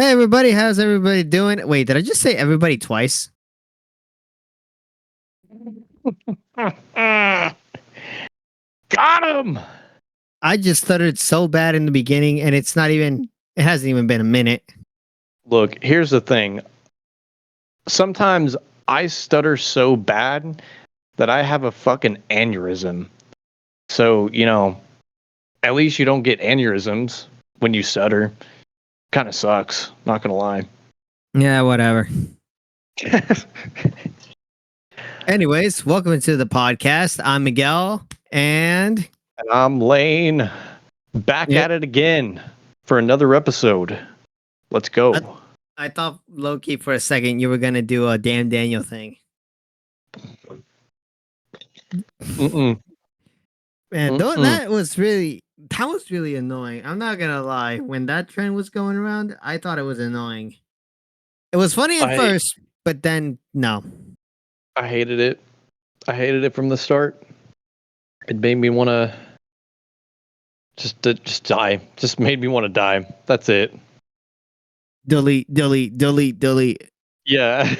Hey everybody, how's everybody doing? Wait, did I just say everybody twice? Got him. I just stuttered so bad in the beginning and it hasn't even been a minute. Look, here's the thing. Sometimes I stutter so bad that I have a fucking aneurysm. So, at least you don't get aneurysms when you stutter. Kind of sucks, not gonna lie. Yeah, whatever. Anyways, welcome to the podcast. I'm Miguel and I'm Laine. Back at it again for another episode. Let's go. I thought low-key for a second you were gonna do a damn Daniel thing. Mm-mm. Man, that was really annoying. I'm not gonna lie. When that trend was going around, I thought it was annoying. It was funny at first, but then no. I hated it. I hated it from the start. It made me want to just die. Just made me want to die. That's it. Delete. Yeah.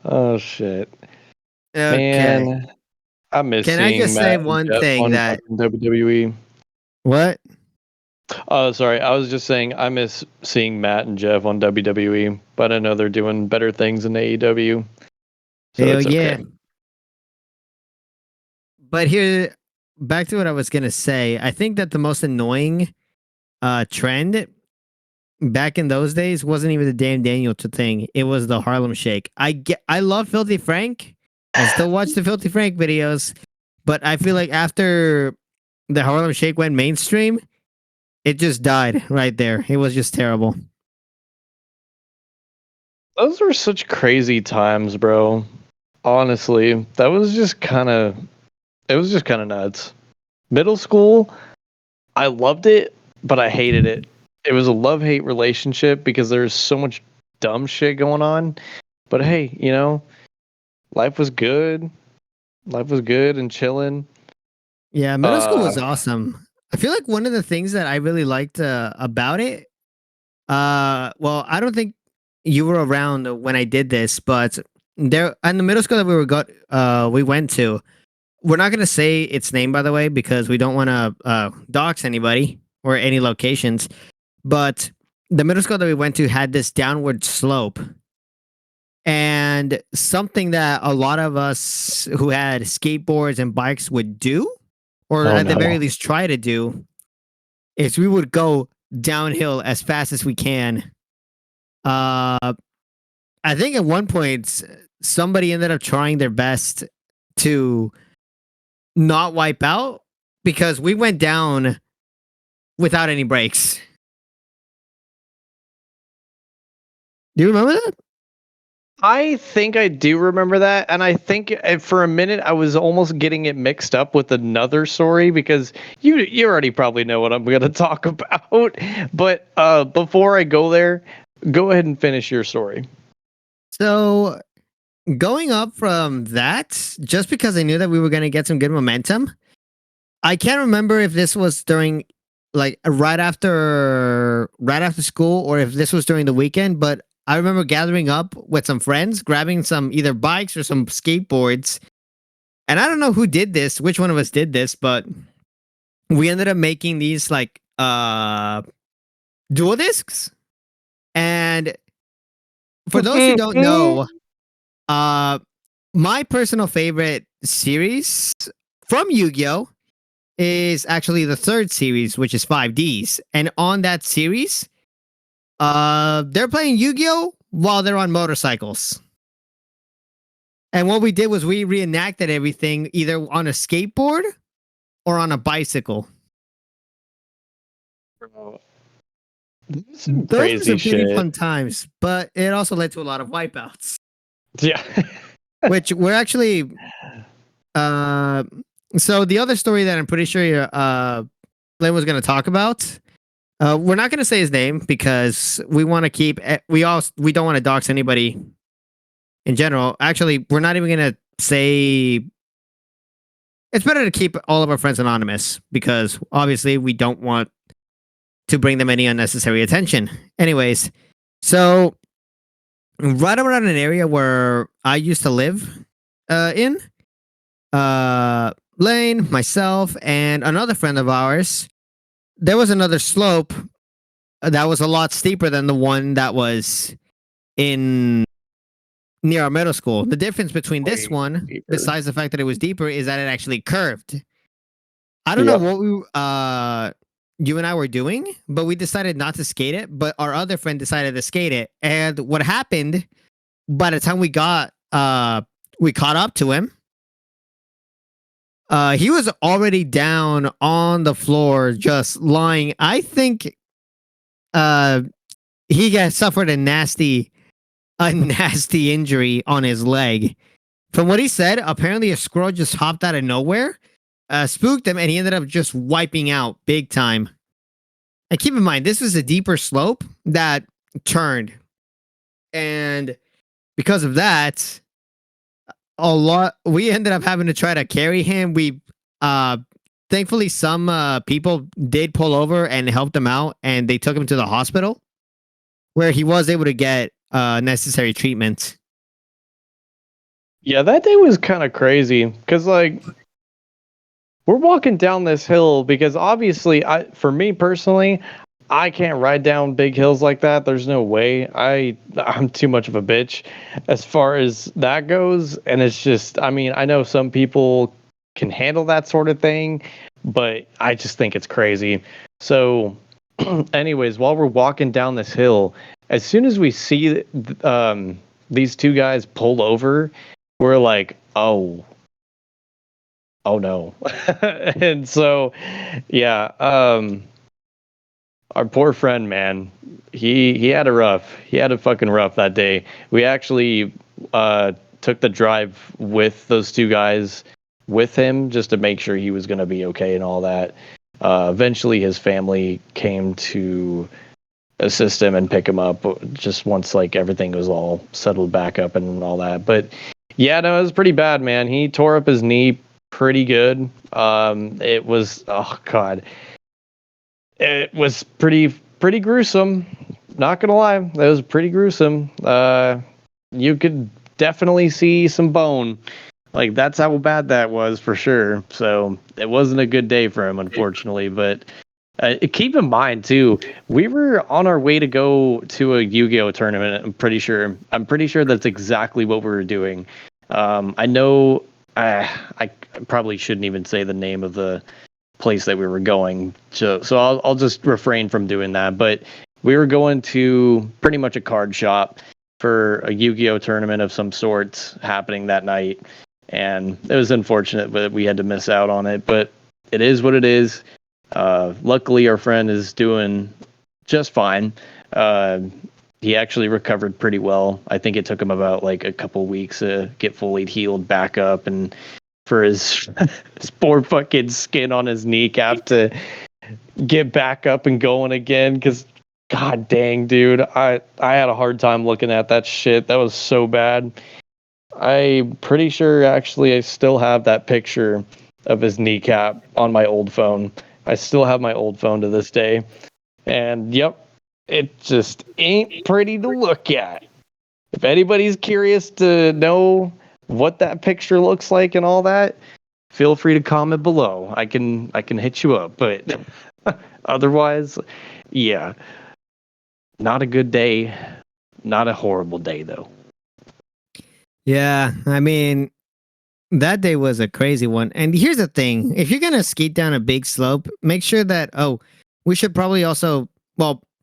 Oh shit. Okay. Man, I miss Can seeing I just Matt say and one Jeff thing on that fucking WWE. what? Oh, sorry. I was just saying I miss seeing Matt and Jeff on WWE, but I know they're doing better things in AEW. So Hell it's okay. yeah. But here, back to what I was gonna say. I think that the most annoying trend back in those days wasn't even the damn Daniel thing. It was the Harlem Shake. I love Filthy Frank. I still watch the Filthy Frank videos, but I feel like after the Harlem Shake went mainstream, it just died right there. It was just terrible. Those were such crazy times, bro. Honestly, that was just kind of nuts. Middle school, I loved it, but I hated it. It was a love-hate relationship because there's so much dumb shit going on. But hey, life was good. Life was good and chilling. Yeah, middle school was awesome. I feel like one of the things that I really liked about it, well, I don't think you were around when I did this, but there in the middle school that we went to, we're not going to say its name, by the way, because we don't want to dox anybody or any locations. But the middle school that we went to had this downward slope. And something that a lot of us who had skateboards and bikes would do, or at the very least try to do, is we would go downhill as fast as we can. I think at one point, somebody ended up trying their best to not wipe out because we went down without any brakes. Do you remember that? I think I do remember that, and I think for a minute I was almost getting it mixed up with another story because you already probably know what I'm going to talk about. But before I go there, go ahead and finish your story. So going up from that, just because I knew that we were going to get some good momentum, I can't remember if this was during like right after school or if this was during the weekend, but I remember gathering up with some friends, grabbing some either bikes or some skateboards. And I don't know who did this, which one of us did this, but we ended up making these like dual discs. And for those who don't know, my personal favorite series from Yu-Gi-Oh is actually the third series, which is 5Ds. And on that series, they're playing Yu-Gi-Oh while they're on motorcycles. And what we did was we reenacted everything either on a skateboard or on a bicycle. Bro, Those were some pretty fun times, but it also led to a lot of wipeouts. Yeah. Which we're actually so the other story that I'm pretty sure Lynn was going to talk about, we're not going to say his name because we want to keep we don't want to dox anybody in general. Actually, we're not even going to say. It's better to keep all of our friends anonymous because obviously we don't want to bring them any unnecessary attention. Anyways, so right around an area where I used to live in, Laine, myself, and another friend of ours, there was another slope that was a lot steeper than the one that was in near our middle school. The difference between this Way one, deeper. besides the fact that it was deeper, is that it actually curved. I don't know Yep. what you and I were doing, but we decided not to skate it. But our other friend decided to skate it, and what happened? By the time we caught up to him, he was already down on the floor, just lying. I think uh, he got suffered a nasty injury on his leg. From what he said, apparently a squirrel just hopped out of nowhere, spooked him, and he ended up just wiping out big time. And keep in mind, this was a deeper slope that turned, and because of that, we ended up having to try to carry him. We thankfully some people did pull over and helped him out, and they took him to the hospital where he was able to get necessary treatment. Yeah, that day was kind of crazy because like we're walking down this hill because obviously for me personally, I can't ride down big hills like that. There's no way. I'm too much of a bitch as far as that goes, and it's just I mean, I know some people can handle that sort of thing, but I just think it's crazy. So anyways, while we're walking down this hill, as soon as we see these two guys pull over, we're like, oh no. And so yeah, our poor friend, man, he had a fucking rough that day. We actually took the drive with those two guys with him just to make sure he was going to be okay and all that. Eventually his family came to assist him and pick him up just once like everything was all settled back up and all that. But yeah, no, it was pretty bad, man. He tore up his knee pretty good. It was, oh god, it was pretty gruesome. Not gonna lie, it was pretty gruesome. You could definitely see some bone. Like that's how bad that was for sure. So it wasn't a good day for him, unfortunately. But keep in mind too, we were on our way to go to a Yu-Gi-Oh tournament. I'm pretty sure that's exactly what we were doing. I know I probably shouldn't even say the name of the place that we were going. So I'll just refrain from doing that. But we were going to pretty much a card shop for a Yu-Gi-Oh tournament of some sorts happening that night. And it was unfortunate that we had to miss out on it, but it is what it is. Luckily, our friend is doing just fine. He actually recovered pretty well. I think it took him about like a couple weeks to get fully healed back up, and for his poor fucking skin on his kneecap to get back up and going again. Because god dang, dude, I had a hard time looking at that shit. That was so bad. I'm pretty sure actually I still have that picture of his kneecap on my old phone. I still have my old phone to this day. And yep, it just ain't pretty to look at. If anybody's curious to know what that picture looks like and all that, feel free to comment below. I can hit you up, but otherwise, yeah. Not a good day. Not a horrible day though. Yeah, I mean, that day was a crazy one. And here's the thing: if you're gonna skate down a big slope, make sure that we should probably also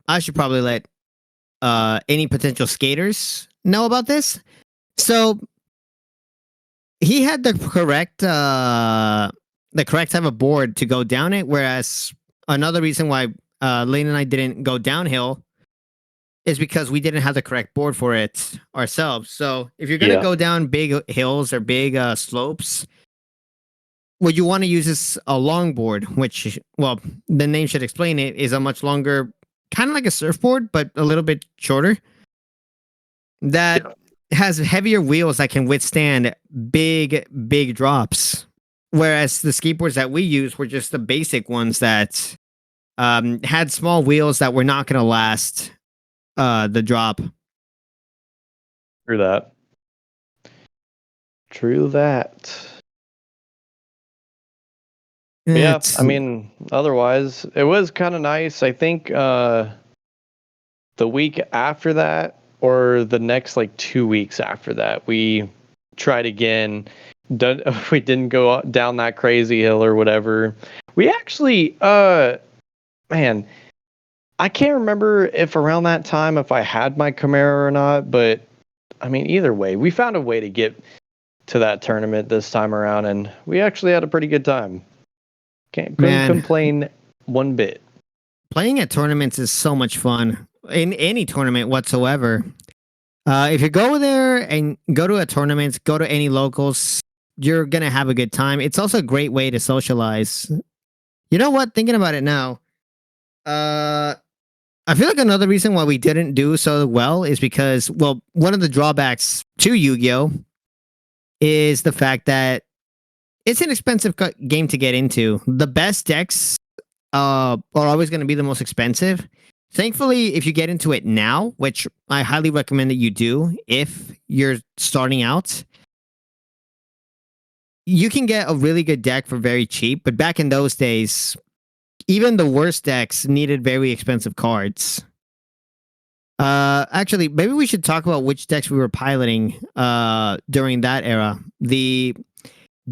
I should probably let any potential skaters know about this. So he had the correct type of board to go down it, whereas another reason why Laine and I didn't go downhill is because we didn't have the correct board for it ourselves. So if you're gonna go down big hills or big slopes, what you want to use is a longboard, which, well, the name should explain it, is a much longer, kind of like a surfboard, but a little bit shorter. That has heavier wheels that can withstand big drops. Whereas the skateboards that we use were just the basic ones that had small wheels that were not going to last the drop. True that. True that. But yeah, It's I mean, otherwise, it was kind of nice. I think the week after that, or the next like 2 weeks after that, we tried again. We didn't go down that crazy hill or whatever. We actually, man, I can't remember if around that time if I had my Camaro or not, but I mean, either way, we found a way to get to that tournament this time around, and we actually had a pretty good time. Couldn't man, complain one bit. playing at tournaments is so much fun in any tournament whatsoever. If you go there and go to a tournament, go to any locals, you're gonna have a good time. It's also a great way to socialize. You know what? Thinking about it now, I feel like another reason why we didn't do so well is because, well, one of the drawbacks to Yu-Gi-Oh is the fact that it's an expensive game to get into. The best decks are always going to be the most expensive. Thankfully, if you get into it now, which I highly recommend that you do if you're starting out, you can get a really good deck for very cheap. But back in those days, even the worst decks needed very expensive cards. Actually, maybe we should talk about which decks we were piloting during that era. The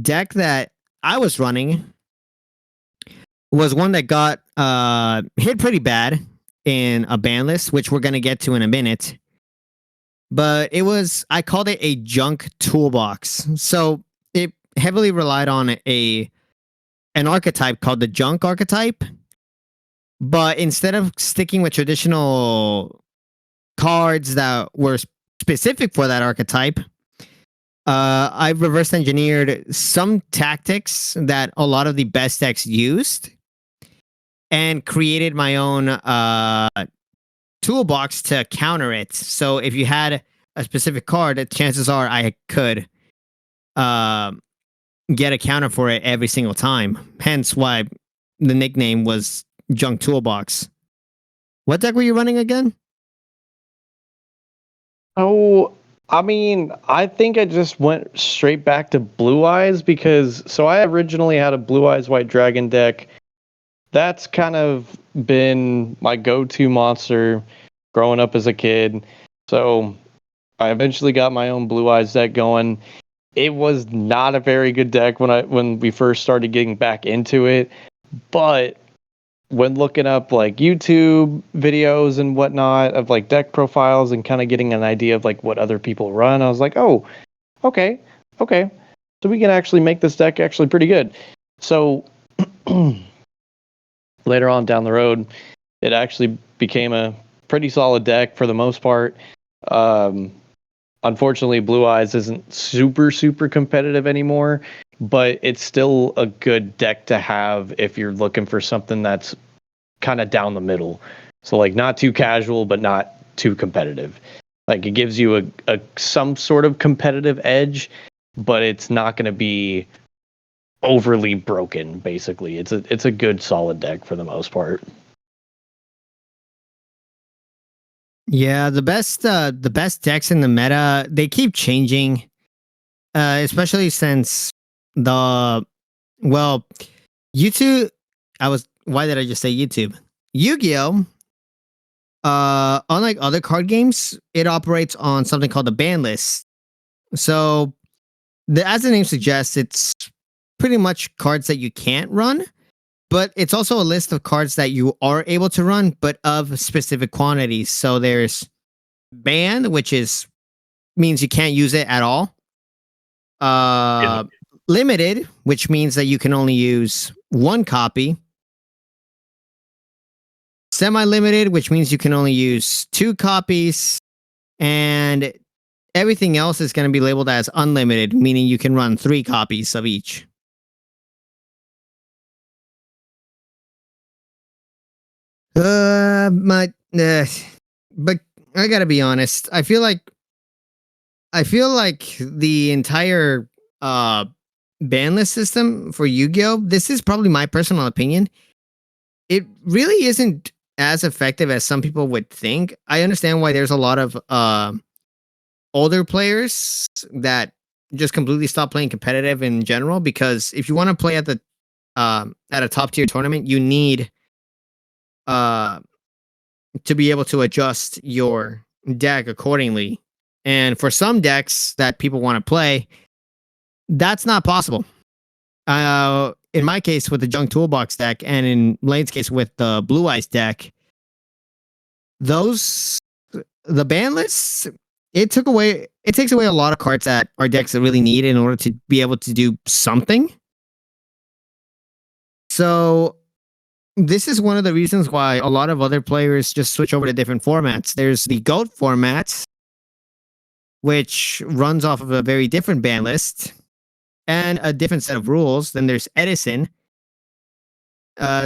deck that I was running was one that got hit pretty bad in a ban list, which we're gonna get to in a minute. But I called it a junk toolbox. So it heavily relied on an archetype called the junk archetype. But instead of sticking with traditional cards that were specific for that archetype, I reverse engineered some tactics that a lot of the best decks used and created my own toolbox to counter it. So if you had a specific card, chances are I could get a counter for it every single time. Hence why the nickname was Junk Toolbox. What deck were you running again? Oh, I mean, I think I just went straight back to Blue Eyes because I originally had a Blue Eyes White Dragon deck. That's kind of been my go-to monster growing up as a kid. So I eventually got my own Blue Eyes deck going. It was not a very good deck when we first started getting back into it, but when looking up like YouTube videos and whatnot of like deck profiles and kind of getting an idea of like what other people run, I was like, oh, okay. So we can actually make this deck actually pretty good. So later on down the road, it actually became a pretty solid deck for the most part. Unfortunately, Blue Eyes isn't super competitive anymore, but it's still a good deck to have if you're looking for something that's kind of down the middle. So like not too casual, but not too competitive. Like it gives you a some sort of competitive edge, but it's not going to be overly broken. Basically, it's a good solid deck for the most part. Yeah, the best decks in the meta, they keep changing. Especially since the well, YouTube why did I just say YouTube? Yu-Gi-Oh! Unlike other card games, it operates on something called the ban list. So as the name suggests, it's pretty much cards that you can't run, but it's also a list of cards that you are able to run, but of specific quantities. So there's banned, which means you can't use it at all. Yeah. Limited, which means that you can only use one copy. Semi-limited, which means you can only use 2 copies, and everything else is going to be labeled as unlimited, meaning you can run 3 copies of each. But I gotta be honest. I feel like the entire ban list system for Yu-Gi-Oh! This is probably my personal opinion. it really isn't as effective as some people would think. I understand why there's a lot of older players that just completely stop playing competitive in general, because if you want to play at a top tier tournament, you need uh to be able to adjust your deck accordingly. And for some decks that people want to play, that's not possible. In my case with the Junk Toolbox deck, and in Laine's case with the Blue Eyes deck, those the ban lists, it takes away a lot of cards that our decks really need in order to be able to do something. So this is one of the reasons why a lot of other players just switch over to different formats. There's the GOAT format, which runs off of a very different ban list and a different set of rules. Then there's Edison.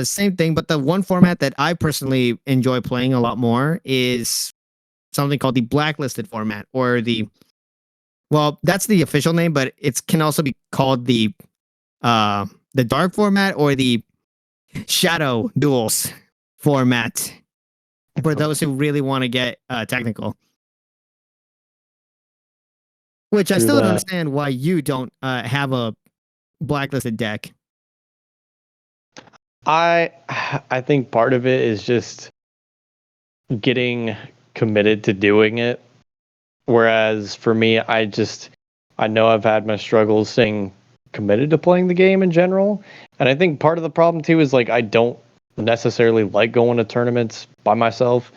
Same thing, but the one format that I personally enjoy playing a lot more is something called the blacklisted format, or that's the official name, but it can also be called the dark format, or the shadow duels format, for those who really want to get technical. Which I still don't understand why you don't have a blacklisted deck. I think part of it is just getting committed to doing it. Whereas for me, I know I've had my struggles staying committed to playing the game in general. And I think part of the problem too is like I don't necessarily like going to tournaments by myself.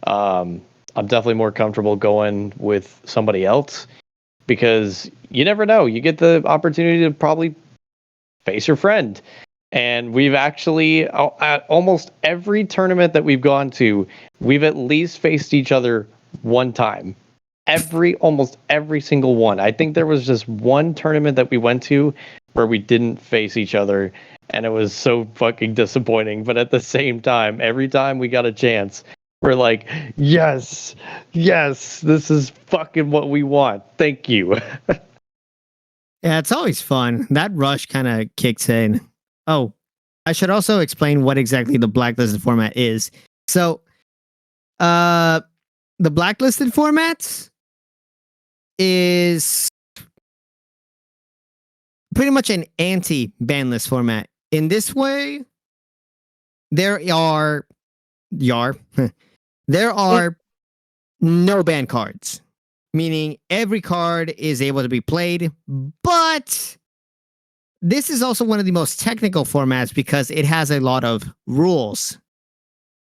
I'm definitely more comfortable going with somebody else, because you never know. You get the opportunity to probably face your friend. And we've actually, at almost every tournament that we've gone to, we've at least faced each other one time. Almost every single one. I think there was just one tournament that we went to where we didn't face each other, and it was so fucking disappointing. But at the same time, every time we got a chance, we're like, yes, this is fucking what we want. Thank you. Yeah, it's always fun. That rush kind of kicks in. Oh, I should also explain what exactly the blacklisted format is. So, the blacklisted format is pretty much an anti-ban list format. In this way, there are no ban cards, meaning every card is able to be played, but this is also one of the most technical formats because it has a lot of rules.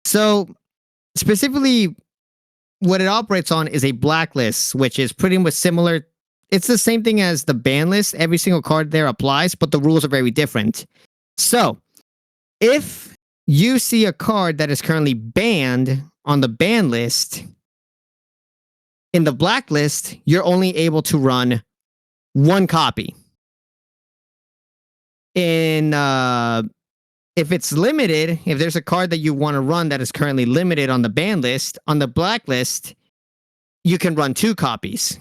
So, specifically, what it operates on is a blacklist, which is pretty much similar. It's the same thing as the ban list. Every single card there applies, but the rules are very different. So, if you see a card that is currently banned on the ban list, in the blacklist, you're only able to run one copy. If it's limited, if there's a card that you want to run that is currently limited on the ban list, on the blacklist, you can run 2 copies.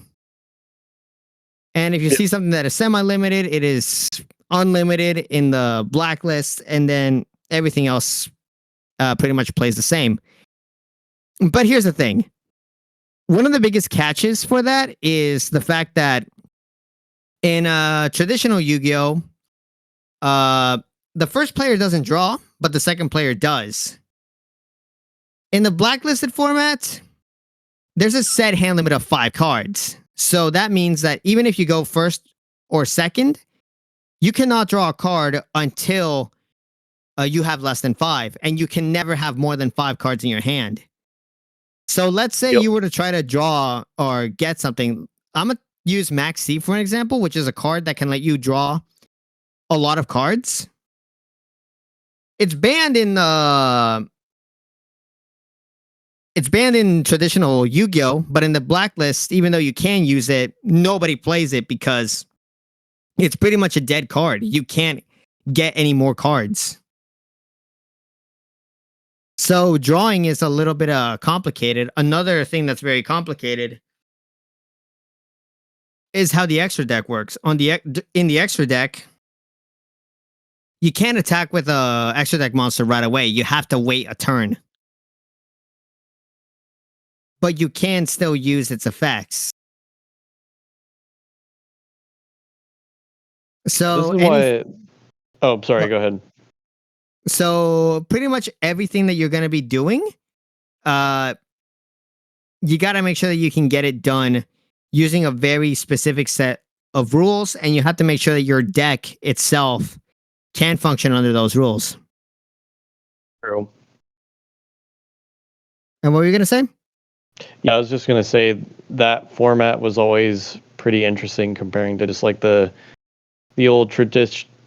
And if you see something that is semi-limited, it is unlimited in the blacklist, and then everything else pretty much plays the same. But here's the thing. One of the biggest catches for that is the fact that in traditional Yu-Gi-Oh, the first player doesn't draw, but the second player does. In the blacklisted format, there's a set hand limit of 5 cards. So that means that even if you go first or second, you cannot draw a card until you have less than 5, and you can never have more than 5 cards in your hand. So let's say you were to try to draw or get something. I'm going to use Max C for an example, which is a card that can let you draw a lot of cards. It's banned in traditional Yu-Gi-Oh, but in the blacklist, even though you can use it, nobody plays it because it's pretty much a dead card. You can't get any more cards. So drawing is a little bit complicated. Another thing that's very complicated is how the extra deck works. In the extra deck, you can't attack with a extra deck monster right away. You have to wait a turn. But you can still use its effects. This So is why. Oh, sorry. Go ahead. so pretty much everything that you're going to be doing, uh, you got to make sure that you can get it done using a very specific set of rules, and you have to make sure that your deck itself can function under those rules. True. And what were you going to say? Yeah, I was just gonna say that format was always pretty interesting comparing to just like the old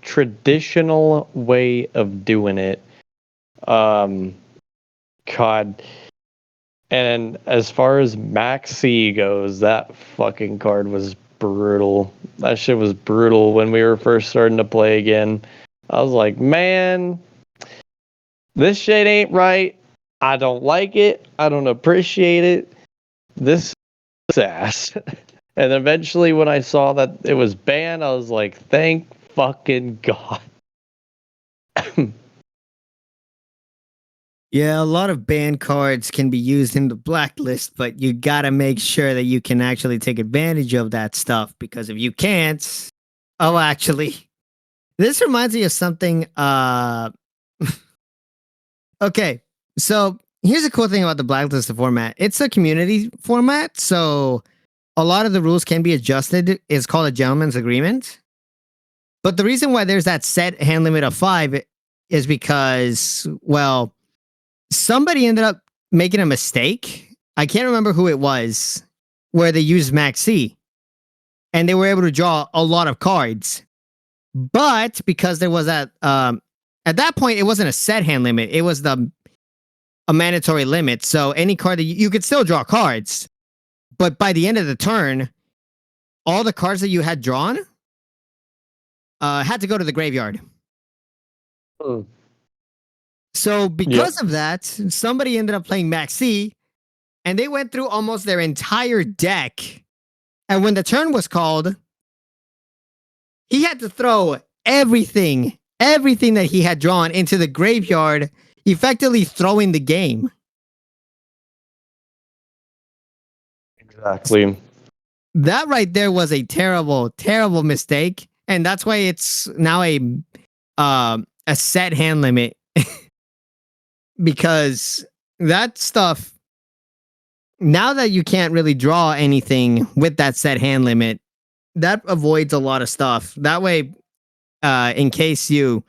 traditional way of doing it. Um, God, and as far as Max C goes, that fucking card was brutal. That shit was brutal when we were first starting to play again. I was like, man, this shit ain't right. I don't like it. I don't appreciate it. This is ass. And eventually, when I saw that it was banned, I was like, thank fucking God. Yeah, a lot of ban cards can be used in the blacklist, but you got to make sure that you can actually take advantage of that stuff, because if you can't, oh, actually, this reminds me of something. Okay, so here's a cool thing about the blacklist format. It's a community format, so a lot of the rules can be adjusted. It's called a gentleman's agreement. But the reason why there's that set hand limit of 5 is because, well, somebody ended up making a mistake. I can't remember who it was, where they used Maxi and they were able to draw a lot of cards. But because there was at that point, it wasn't a set hand limit, it was a mandatory limit. So any card that you could still draw cards, but by the end of the turn, all the cards that you had drawn had to go to the graveyard. Mm. So because of that, somebody ended up playing Maxi, and they went through almost their entire deck. And when the turn was called, he had to throw everything that he had drawn into the graveyard, effectively throwing the game. Exactly. That right there was a terrible, terrible mistake, and that's why it's now a set hand limit. Because that stuff, now that you can't really draw anything with that set hand limit, that avoids a lot of stuff. That way, in case you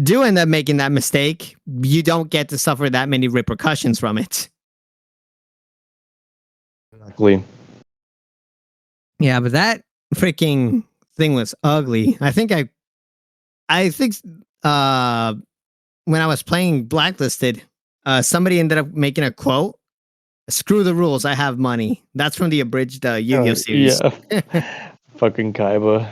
do end up making that mistake, you don't get to suffer that many repercussions from it. Exactly. Yeah, but that freaking thing was ugly. I think when I was playing Blacklisted, somebody ended up making a quote. Screw the rules, I have money. That's from the abridged Yu-Gi-Oh series. Yeah. Fucking Kaiba.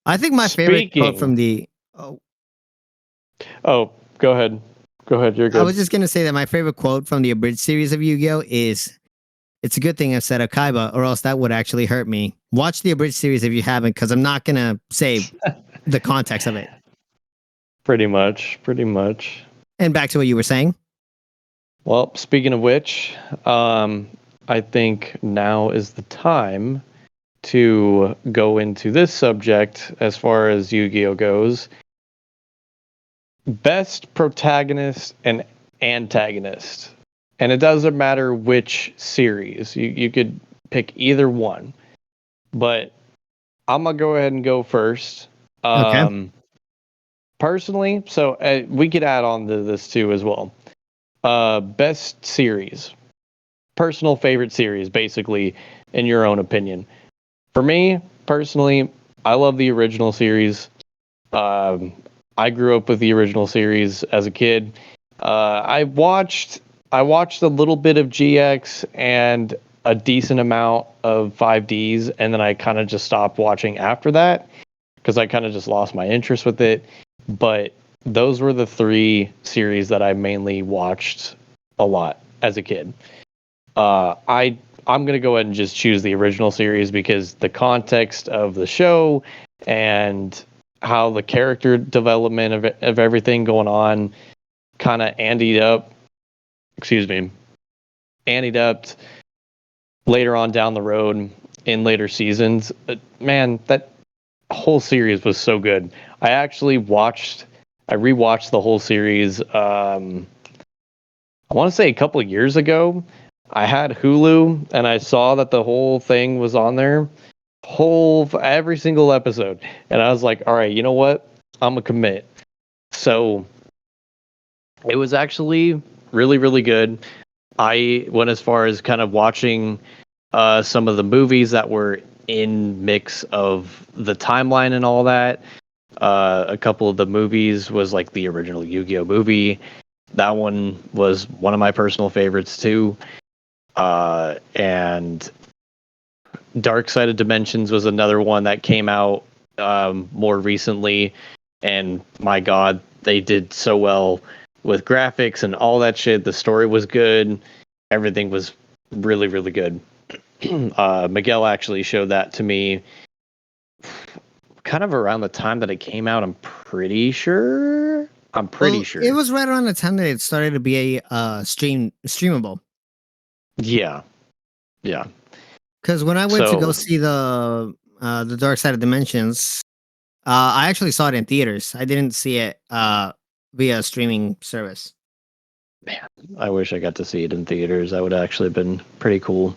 I think my favorite quote from the Oh, go ahead. Go ahead, you're good. I was just gonna say that my favorite quote from the abridged series of Yu-Gi-Oh is, "It's a good thing I've said a Kaiba, or else that would actually hurt me." Watch the abridged series if you haven't, because I'm not gonna say the context of it. Pretty much. Pretty much. And back to what you were saying. Well, speaking of which, I think now is the time to go into this subject as far as Yu-Gi-Oh goes. Best protagonist and antagonist. And it doesn't matter which series. You could pick either one. But I'm going to go ahead and go first. Okay. Personally, so we could add on to this too as well. Best series. Personal favorite series, basically, in your own opinion. For me, personally, I love the original series. I grew up with the original series as a kid. I watched a little bit of GX and a decent amount of 5Ds, and then I kind of just stopped watching after that because I kind of just lost my interest with it. But those were the 3 series that I mainly watched a lot as a kid. I'm gonna go ahead and just choose the original series because the context of the show and how the character development of everything going on kind of anteed up. Excuse me, anteed up later on down the road in later seasons. Man, that whole series was so good. I rewatched the whole series. I want to say a couple of years ago. I had Hulu and I saw that the whole thing was on there, whole every single episode, and I was like, all right, you know what? I'm gonna commit. So it was actually really, really good. I went as far as kind of watching some of the movies that were in mix of the timeline and all that. A couple of the movies was like the original Yu-Gi-Oh movie. That one was one of my personal favorites too. And Dark Side of Dimensions was another one that came out more recently. And my God, they did so well with graphics and all that shit. The story was good. Everything was really, really good. Miguel actually showed that to me kind of around the time that it came out. I'm pretty sure. It was right around the time that it started to be a streamable. Yeah. Yeah. Because when I went to go see the Dark Side of Dimensions, I actually saw it in theaters. I didn't see it via streaming service. Man, I wish I got to see it in theaters. That would actually have been pretty cool.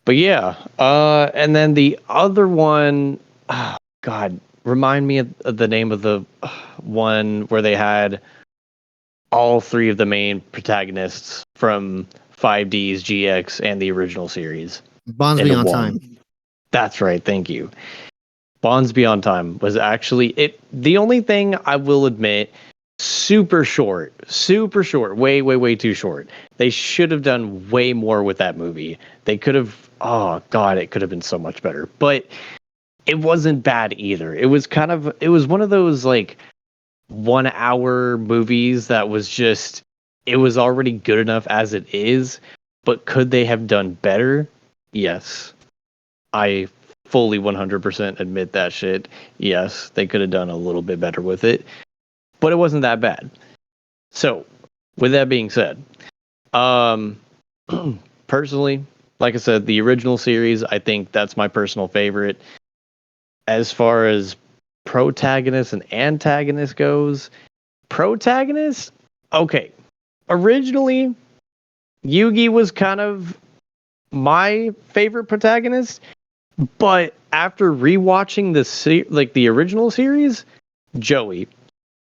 But yeah, and then the other one, oh, God, remind me of the name of the one where they had all three of the main protagonists from 5D's GX and the original series. Bonds Beyond Time. That's right. Thank you. Bonds Beyond Time was actually it. The only thing I will admit, super short, way, way, way too short. They should have done way more with that movie. They could have. Oh God, it could have been so much better. But it wasn't bad either. It was one of those like 1 hour movies that was just. It was already good enough as it is, but could they have done better? Yes, I fully 100% admit that shit. Yes, they could have done a little bit better with it, but it wasn't that bad. So, with that being said, personally, like I said, the original series, I think that's my personal favorite. As far as protagonist and antagonist goes, protagonist, okay. Originally, Yugi was kind of my favorite protagonist, but after rewatching the original series, Joey,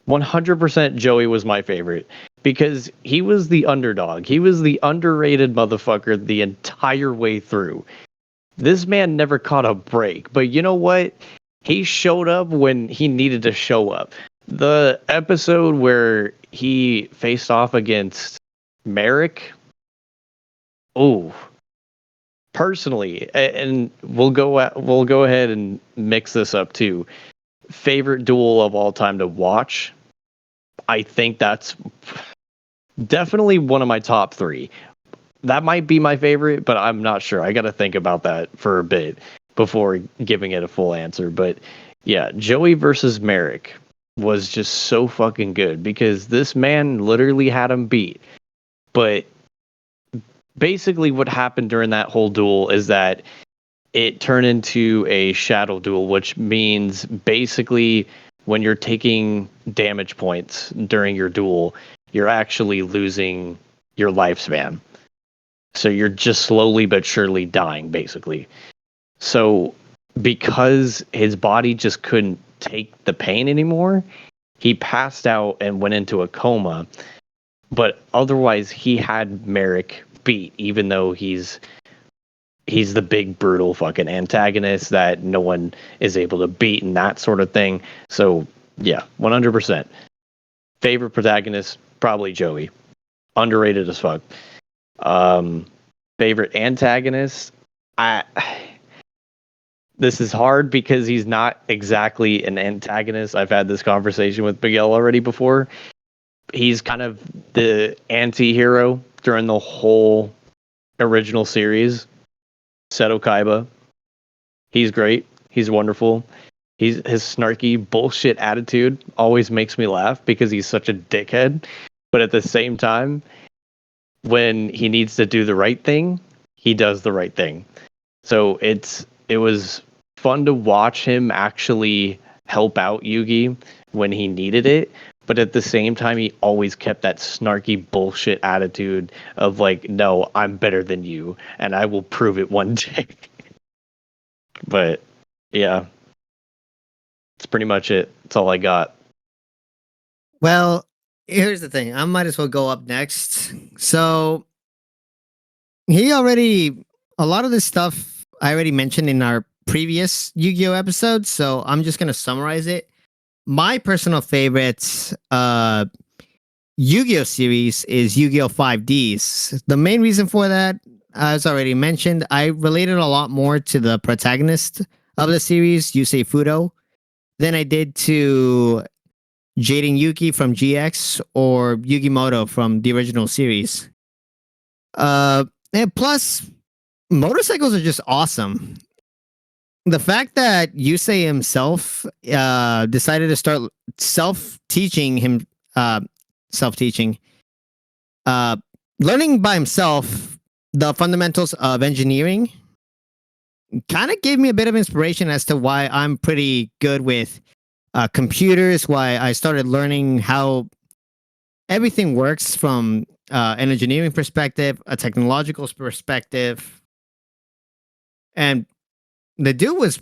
100% Joey was my favorite because he was the underdog. He was the underrated motherfucker the entire way through. This man never caught a break, but you know what? He showed up when he needed to show up. The episode where he faced off against Merrick, oh, personally, and we'll go ahead and mix this up too. Favorite duel of all time to watch? I think that's definitely one of my top 3. That might be my favorite, but I'm not sure. I got to think about that for a bit before giving it a full answer. But yeah, Joey versus Merrick was just so fucking good because this man literally had him beat. But basically what happened during that whole duel is that it turned into a shadow duel, which means basically when you're taking damage points during your duel, you're actually losing your lifespan. So you're just slowly but surely dying, basically. So because his body just couldn't take the pain anymore, he passed out and went into a coma. But otherwise, he had Merrick beat, even though he's the big brutal fucking antagonist that no one is able to beat and that sort of thing. So yeah, 100%. Favorite protagonist, probably Joey. Underrated as fuck. Favorite antagonist, this is hard because he's not exactly an antagonist. I've had this conversation with Miguel already before. He's kind of the anti-hero during the whole original series. Seto Kaiba. He's great. He's wonderful. his snarky bullshit attitude always makes me laugh because he's such a dickhead. But at the same time, when he needs to do the right thing, he does the right thing. So it was fun to watch him actually help out Yugi when he needed it, but at the same time he always kept that snarky bullshit attitude of like, no, I'm better than you and I will prove it one day. But yeah, that's pretty much it. That's all I got. Well, here's the thing. I might as well go up next. So he already a lot of this stuff I already mentioned in our previous Yu-Gi-Oh episode, so I'm just gonna summarize it. My personal favorite Yu-Gi-Oh series is Yu-Gi-Oh 5Ds. The main reason for that, as already mentioned, I related a lot more to the protagonist of the series, Yusei Fudo, than I did to Jaden Yuki from GX or Yugi Moto from the original series. And plus, motorcycles are just awesome. The fact that Yusei himself decided to start self-teaching him, self-teaching, learning by himself the fundamentals of engineering kind of gave me a bit of inspiration as to why I'm pretty good with computers, why I started learning how everything works from an engineering perspective, a technological perspective. And the dude was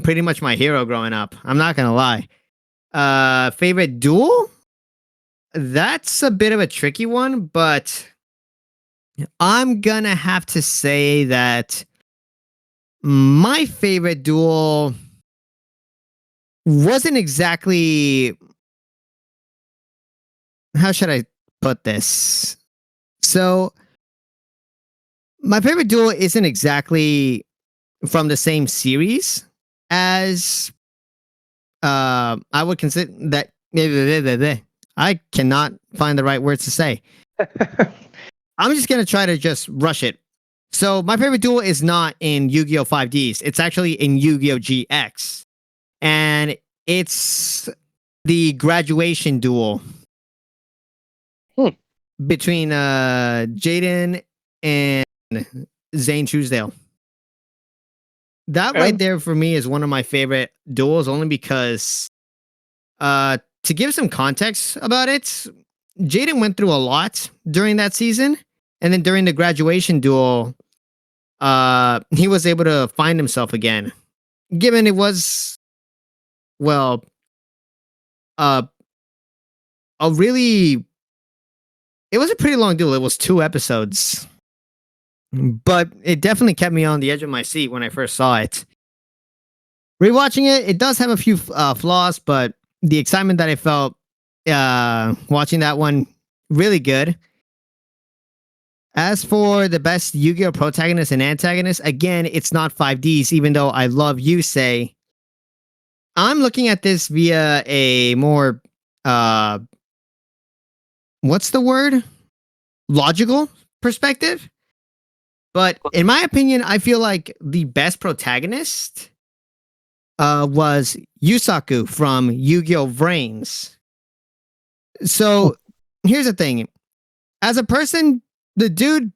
pretty much my hero growing up. I'm not going to lie. Favorite duel? That's a bit of a tricky one, but I'm going to have to say that my favorite duel wasn't exactly, how should I put this? So, my favorite duel isn't exactly from the same series as I would consider that. I cannot find the right words to say. I'm just gonna try to just rush it. So my favorite duel is not in Yu-Gi-Oh 5Ds. It's actually in Yu-Gi-Oh GX, and it's the graduation duel between Jaden and Zane Truesdale. That right there for me is one of my favorite duels, only because to give some context about it, Jaden went through a lot during that season, and then during the graduation duel, he was able to find himself again. Given it was, well, a really, it was a pretty long duel. It was 2 episodes, but it definitely kept me on the edge of my seat when I first saw it. Rewatching it, it does have a few flaws, but the excitement that I felt watching that one, really good. As for the best Yu-Gi-Oh protagonist and antagonist, again, it's not 5Ds, even though I love Yusei. I'm looking at this via a more, what's the word? Logical perspective. But in my opinion, I feel like the best protagonist was Yusaku from Yu-Gi-Oh! Vrains. So here's the thing. As a person, the dude,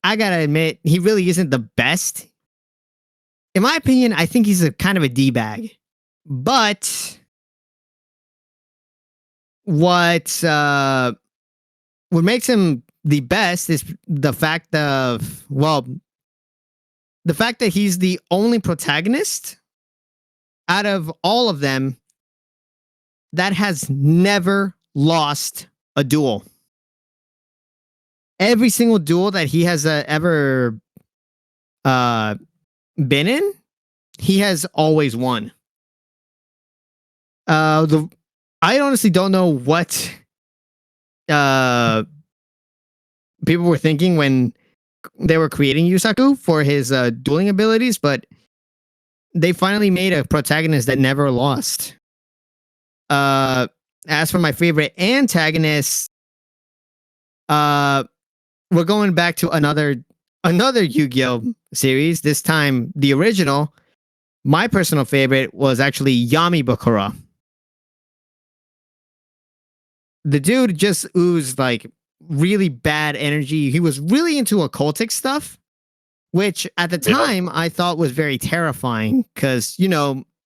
I gotta admit, he really isn't the best. In my opinion, I think he's a kind of a D-bag. But what makes him the best is the fact of, well, the fact that he's the only protagonist out of all of them that has never lost a duel. Every single duel that he has ever been in, he has always won. I honestly don't know what people were thinking when they were creating Yusaku for his dueling abilities, but they finally made a protagonist that never lost. As for my favorite antagonist, we're going back to another Yu-Gi-Oh series. This time, the original, My personal favorite was actually Yami Bakura. The dude just oozed like really bad energy. He was really into occultic stuff, which at the Yeah. time I thought was very terrifying because,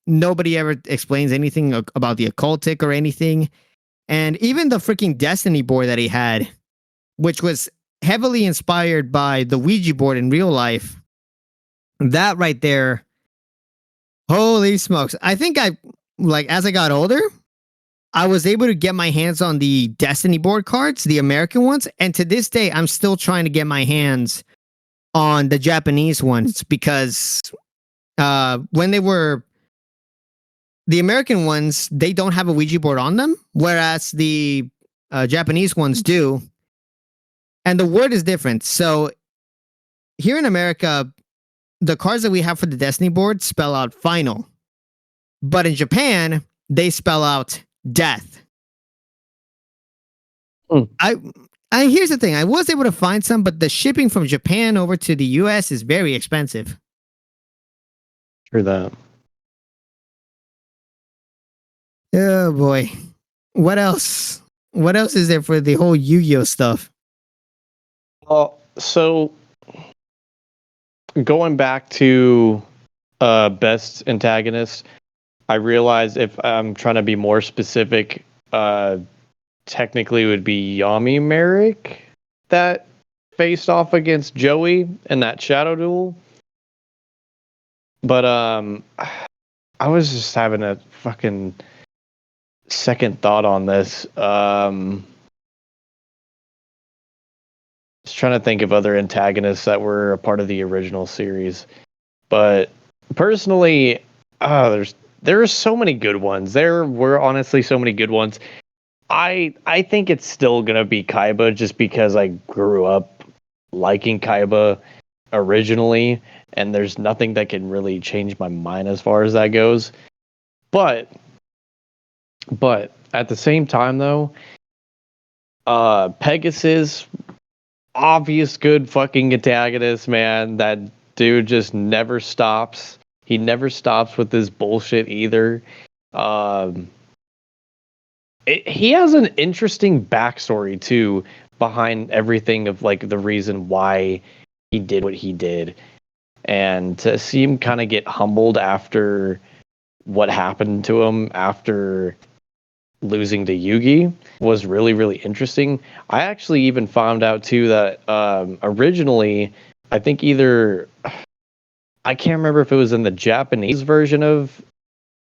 nobody ever explains anything about the occultic or anything. And even the freaking Destiny board that he had, which was heavily inspired by the Ouija board in real life, that right there, holy smokes. I think as I got older, I was able to get my hands on the Destiny board cards, the American ones. And to this day, I'm still trying to get my hands on the Japanese ones because when they were the American ones, they don't have a Ouija board on them, whereas the Japanese ones do. And the word is different. So here in America, the cards that we have for the Destiny board spell out final. But in Japan, they spell out death. Mm. I here's the thing. I was able to find some, but the shipping from Japan over to the US is very expensive. True that. Oh boy. What else? What else is there for the whole Yu-Gi-Oh stuff? Well, so going back to best antagonist, I realized if I'm trying to be more specific, technically it would be Yami Merrick that faced off against Joey in that shadow duel. But I was just having a fucking second thought on this. Just trying to think of other antagonists that were a part of the original series. But personally, there are so many good ones. There were honestly so many good ones. I think it's still gonna be Kaiba just because I grew up liking Kaiba originally, and there's nothing that can really change my mind as far as that goes. But at the same time though, Pegasus, obvious good fucking antagonist, man. That dude just never stops. He never stops with this bullshit either. Um, he has an interesting backstory too behind everything of like the reason why he did what he did, and to see him kind of get humbled after what happened to him after losing to Yugi was really really interesting. I actually even found out too that originally I think either I can't remember if it was in the Japanese version of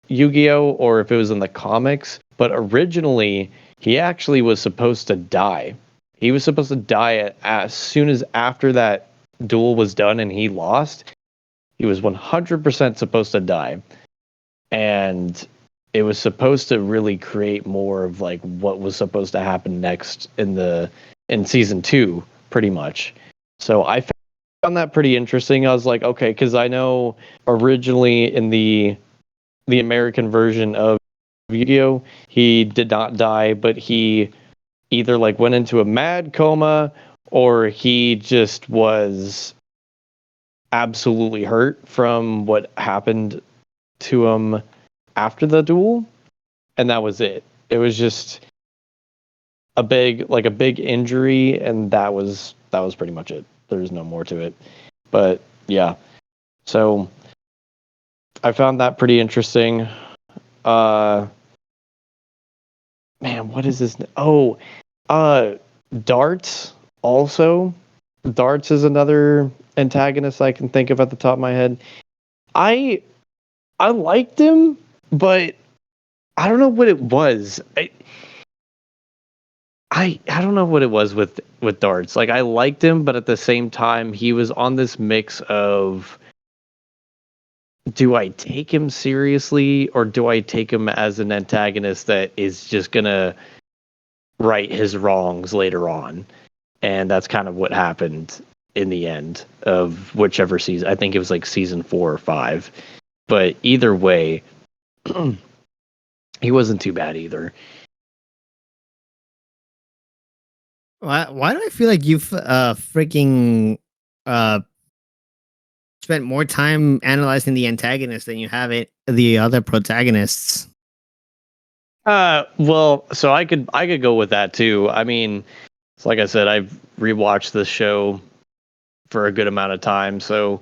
Yu-Gi-Oh or if it was in the comics, but originally he actually was supposed to die. He was supposed to die as soon as after that duel was done and he lost. He was 100% supposed to die. And it was supposed to really create more of like what was supposed to happen next in season 2 pretty much. So I found that pretty interesting. I was like, okay, because I know originally in the American version of Yu-Gi-Oh, he did not die, but he either like went into a mad coma or he just was absolutely hurt from what happened to him after the duel, and that was it. It was just a big injury, and that was pretty much it. There's no more to it. But yeah, so I found that pretty interesting. Uh, man, what is this? Oh, uh, Darts also. Darts is another antagonist I can think of at the top of my head. I I liked him, but I don't know what it was. I don't know what it was with Darts. Like I liked him, but at the same time, he was on this mix of do I take him seriously or do I take him as an antagonist that is just gonna right his wrongs later on? And that's kind of what happened in the end of whichever season. I think it was like season 4 or 5. But either way, he wasn't too bad either. Why do I feel like you've freaking uh spent more time analyzing the antagonist than you have the other protagonists. Well, so I could go with that too. I mean, it's like I said, I've rewatched this show for a good amount of time. So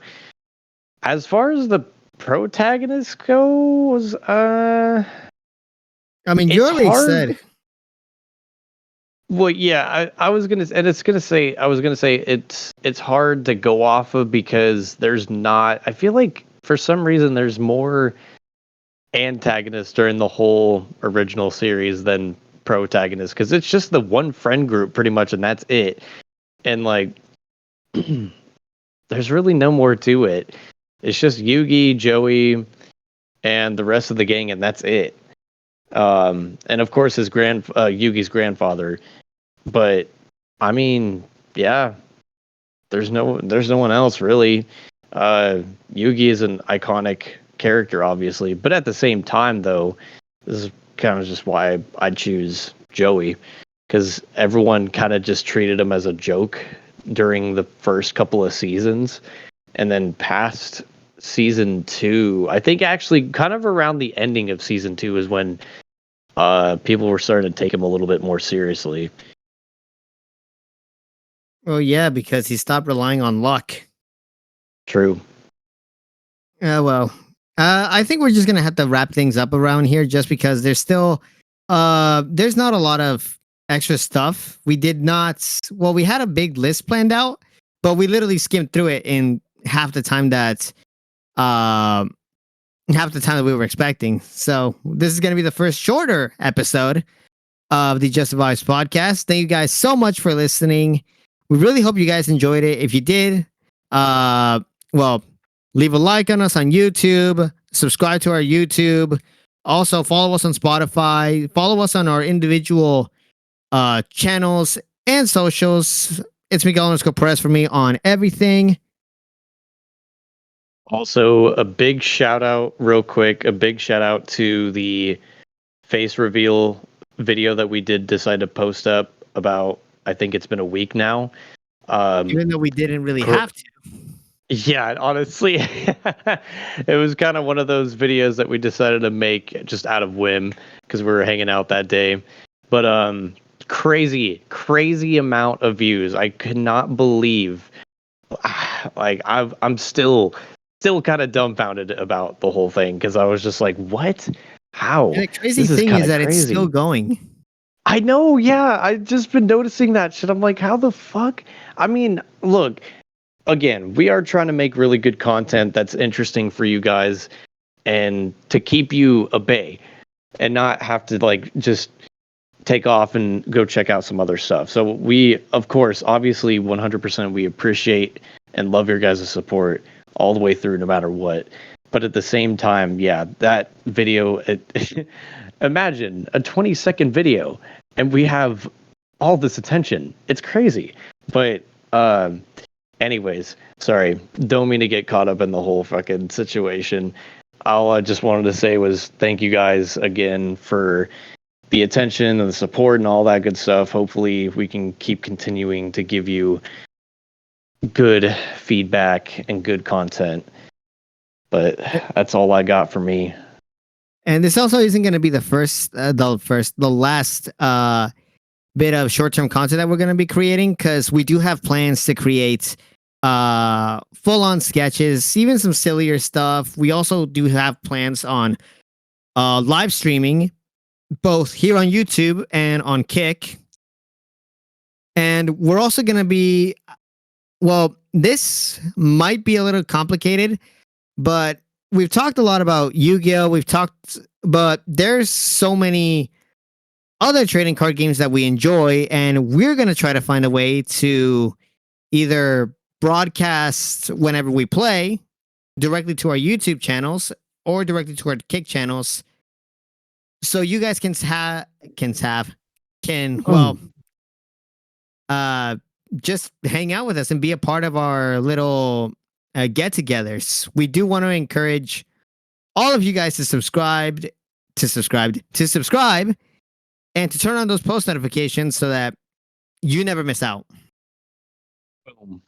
as far as the protagonist goes, I mean, you it's already hard. said. Well, yeah, I was gonna, and it's gonna say, I was gonna say it's hard to go off of because there's not. I feel like for some reason there's more antagonists during the whole original series than protagonists because it's just the one friend group pretty much, and that's it. And like, there's really no more to it. It's just Yugi, Joey, and the rest of the gang, and that's it. And of course his Yugi's grandfather. But I mean, yeah, there's no one else really. Yugi is an iconic character, obviously, but at the same time, though, this is kind of just why I choose Joey because everyone kind of just treated him as a joke during the first couple of seasons, and then past season two, I think actually kind of around the ending of season two is when people were starting to take him a little bit more seriously. Well, yeah, because he stopped relying on luck. True. Well, I think we're just gonna have to wrap things up around here, just because there's not a lot of extra stuff. We did not. Well, we had a big list planned out, but we literally skimmed through it in uh, half the time that we were expecting. So this is gonna be the first shorter episode of the Just Vibes podcast. Thank you guys so much for listening. We really hope you guys enjoyed it. If you did, well, leave a like on us on YouTube, subscribe to our YouTube. Also, follow us on Spotify. Follow us on our individual channels and socials. It's Miguel Perez for me on everything. Also, a big shout out, real quick, a big shout out to the face reveal video that we did decide to post up about, I think it's been a week now. Even though we didn't really have to. Yeah, honestly, it was kind of one of those videos that we decided to make just out of whim because we were hanging out that day. But crazy amount of views. I could not believe. Like I'm still kind of dumbfounded about the whole thing because I was just like, what? How? And the crazy This is thing kind is of that it's crazy. still going. I know, yeah. I've just been noticing that shit. I'm like, how the fuck? I mean, look, again, we are trying to make really good content that's interesting for you guys and to keep you a bay and not have to like just take off and go check out some other stuff. So we, of course, obviously 100% we appreciate and love your guys' support all the way through no matter what. But at the same time, yeah, that video, imagine a 20-second video and we have all this attention. It's crazy. But anyways, sorry, don't mean to get caught up in the whole fucking situation. All I just wanted to say was thank you guys again for the attention and the support and all that good stuff. Hopefully, we can keep continuing to give you good feedback and good content. But that's all I got for me. And this also isn't going to be the last bit of short-term content that we're going to be creating, because we do have plans to create full-on sketches, even some sillier stuff. We also do have plans on live streaming, both here on YouTube and on Kick. And we're also going to be, well, this might be a little complicated, but we've talked a lot about Yu-Gi-Oh! But there's so many other trading card games that we enjoy, and we're going to try to find a way to either broadcast whenever we play directly to our YouTube channels or directly to our Kick channels, so you guys can just hang out with us and be a part of our little get-togethers. We do want to encourage all of you guys to subscribe, and to turn on those post notifications so that you never miss out. Boom.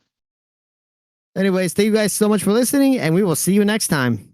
Anyways, thank you guys so much for listening, and we will see you next time.